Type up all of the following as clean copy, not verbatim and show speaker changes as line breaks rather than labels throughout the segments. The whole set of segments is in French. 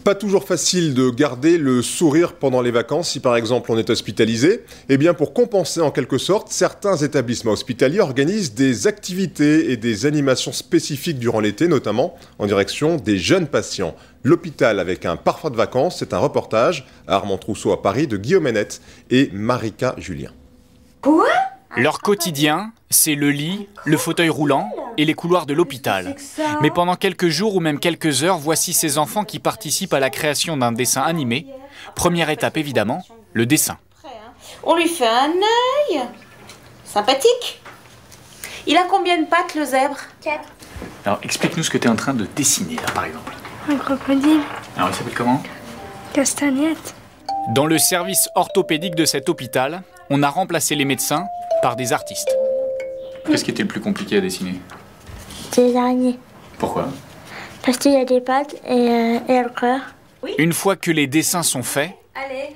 Pas toujours facile de garder le sourire pendant les vacances si par exemple on est hospitalisé. Eh bien pour compenser en quelque sorte, certains établissements hospitaliers organisent des activités et des animations spécifiques durant l'été, notamment en direction des jeunes patients. L'hôpital avec un parfum de vacances, c'est un reportage à Armand-Trousseau à Paris de Guillaume Hennette et Marika Julien.
Quoi ?
Leur quotidien, c'est le lit, le fauteuil roulant et les couloirs de l'hôpital. Mais pendant quelques jours ou même quelques heures, voici ces enfants qui participent à la création d'un dessin animé. Première étape évidemment, le dessin.
On lui fait un œil. Sympathique. Il a combien de pattes, le zèbre ?
4.
Alors explique-nous ce que tu es en train de dessiner là par exemple.
Un crocodile.
Alors il s'appelle comment ?
Castagnette.
Dans le service orthopédique de cet hôpital, on a remplacé les médecins par des artistes. Qu'est-ce qui était le plus compliqué à dessiner ?
Des araignées.
Pourquoi ?
Parce qu'il y a des pattes et le cœur.
Une fois que les dessins sont faits,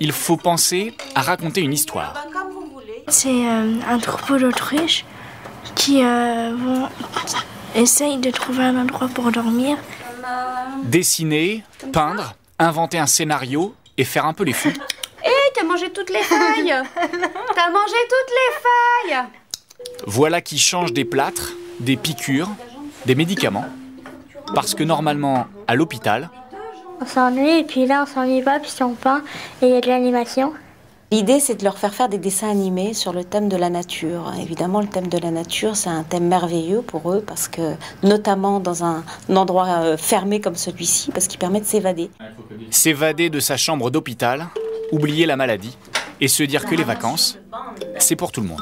il faut penser à raconter une histoire.
Comme vous voulez.
C'est un troupeau d'autruches qui essayent de trouver un endroit pour dormir.
Dessiner, peindre, inventer un scénario et faire un peu les fous.
T'as mangé toutes les feuilles. T'as mangé toutes les feuilles.
Voilà qui change des plâtres, des piqûres, des médicaments. Parce que normalement, à l'hôpital,
On s'ennuie et puis là on s'ennuie pas puis on peint et il y a de l'animation.
L'idée, c'est de leur faire des dessins animés sur le thème de la nature. Évidemment, le thème de la nature, c'est un thème merveilleux pour eux, parce que, notamment dans un endroit fermé comme celui-ci, parce qu'il permet de s'évader.
s'évader de sa chambre d'hôpital, oublier la maladie et se dire que les vacances, c'est pour tout le monde.